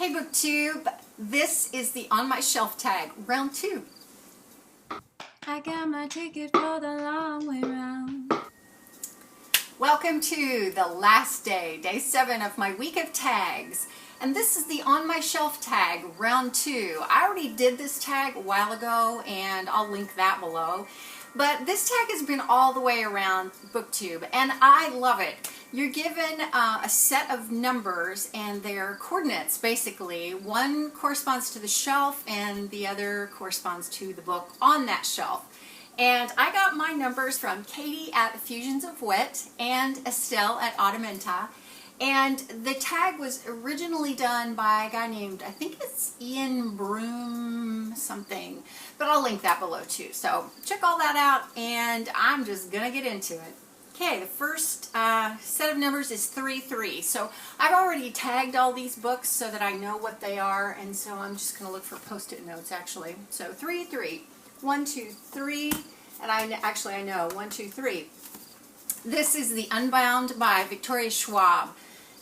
Hey BookTube, this is the On My Shelf tag, round 2. I got my ticket for the long way round. Welcome to the last day, day 7 of my week of tags. And this is the On My Shelf tag, round 2. I already did this tag a while ago and I'll link that below. But this tag has been all the way around BookTube and I love it. You're given a set of numbers and their coordinates basically. One corresponds to the shelf and the other corresponds to the book on that shelf. And I got my numbers from Katie at Fusions of Wit and Estelle at Automenta. And the tag was originally done by a guy named, I think it's Ian Broome something, but I'll link that below too. So check all that out and I'm just gonna get into it. Okay, the first set of numbers is 3-3. So I've already tagged all these books so that I know what they are, and so I'm just gonna look for post-it notes actually. So 3-3, 1, 2, 3, and I know 1, 2, 3. This is the Unbound by Victoria Schwab.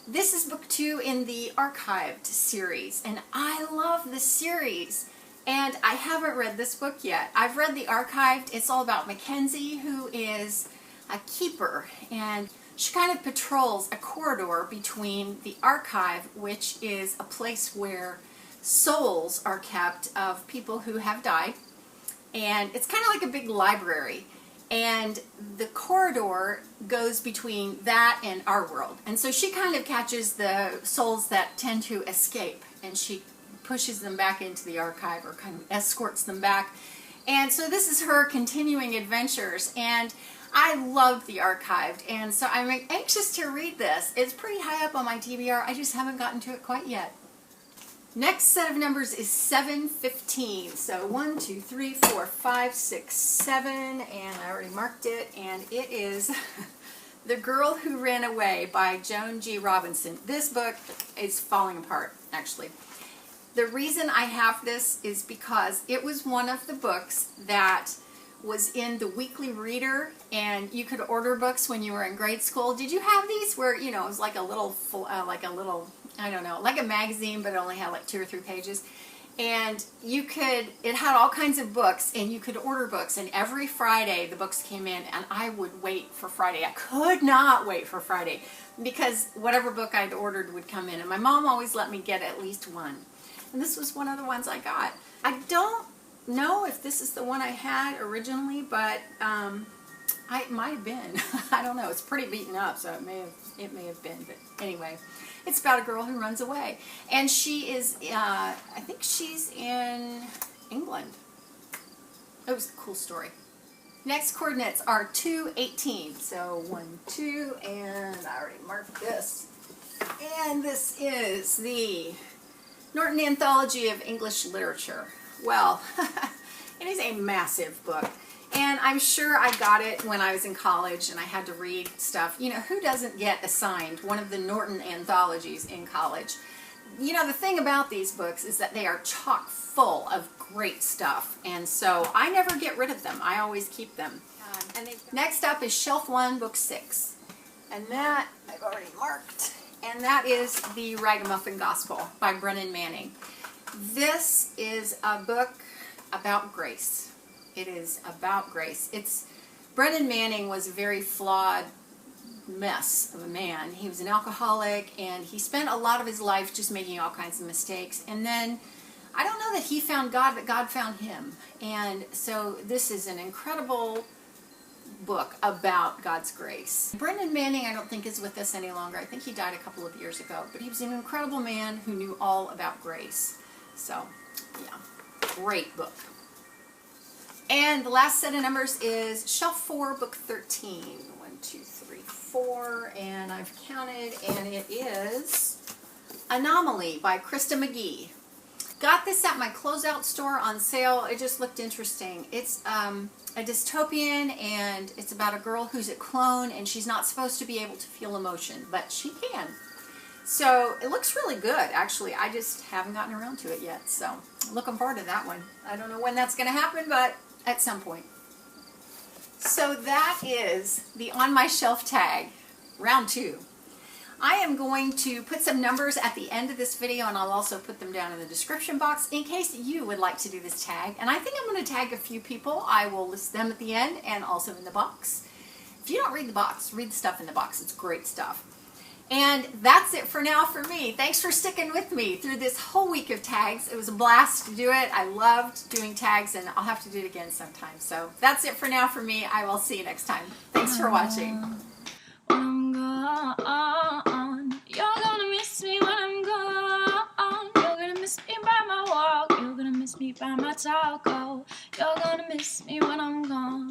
This is book 2 in the Archived series, and I love this series. And I haven't read this book yet. I've read the Archived. It's all about Mackenzie, who is a keeper, and she kind of patrols a corridor between the archive, which is a place where souls are kept of people who have died, and it's kind of like a big library. And the corridor goes between that and our world. And so she kind of catches the souls that tend to escape, and she pushes them back into the archive, or kind of escorts them back. And so this is her continuing adventures, and I love the Archived, and so I'm anxious to read this. It's pretty high up on my TBR. I just haven't gotten to it quite yet. Next set of numbers is 7-15. So 1, 2, 3, 4, 5, 6, 7, and I already marked it, and it is The Girl Who Ran Away by Joan G. Robinson. This book is falling apart, actually. The reason I have this is because it was one of the books that was in the weekly reader, and you could order books when you were in grade school. Did you have these where, you know, it was like a little, I don't know, like a magazine, but it only had like 2 or 3 pages, and you could, it had all kinds of books, and you could order books, and every Friday the books came in, and I would wait for Friday. I could not wait for Friday, because whatever book I'd ordered would come in, and my mom always let me get at least one, and this was one of the ones I got. I don't know if this is the one I had originally, but it might have been. I don't know. It's pretty beaten up, so it may have been. But anyway, it's about a girl who runs away, and she is I think she's in England. It was a cool story. Next coordinates are 2-18. So 1, 2, and I already marked this. And this is the Norton Anthology of English Literature. Well, it is a massive book, and I'm sure I got it when I was in college and I had to read stuff. You know, who doesn't get assigned one of the Norton anthologies in college? You know, the thing about these books is that they are chock full of great stuff, and so I never get rid of them. I always keep them. Next up is Shelf 1, Book 6, and that I've already marked, and that is the Ragamuffin Gospel by Brennan Manning. This is a book about grace. It is about grace. Brennan Manning was a very flawed mess of a man. He was an alcoholic, and he spent a lot of his life just making all kinds of mistakes. And then, I don't know that he found God, but God found him. And so this is an incredible book about God's grace. Brennan Manning, I don't think, is with us any longer. I think he died a couple of years ago. But he was an incredible man who knew all about grace. So, yeah, great book. And the last set of numbers is Shelf 4, Book 13. 1, 2, 3, 4, and I've counted, and it is Anomaly by Krista McGee. Got this at my closeout store on sale. It just looked interesting. It's a dystopian, and it's about a girl who's a clone, and she's not supposed to be able to feel emotion, but she can. So it looks really good, actually. I just haven't gotten around to it yet, so looking forward to that one. I don't know when that's going to happen, but at some point. So that is the On My Shelf tag, round 2. I am going to put some numbers at the end of this video, and I'll also put them down in the description box in case you would like to do this tag. And I think I'm going to tag a few people. I will list them at the end and also in the box. If you don't read the box, read the stuff in the box. It's great stuff. And that's it for now for me. Thanks for sticking with me through this whole week of tags. It was a blast to do it. I loved doing tags, and I'll have to do it again sometime. So that's it for now for me. I will see you next time. Thanks for watching. When I'm gone, you're gonna miss me when I'm gone. You're gonna miss me by my walk. You're gonna miss me by my talk. Oh, you're gonna miss me when I'm gone.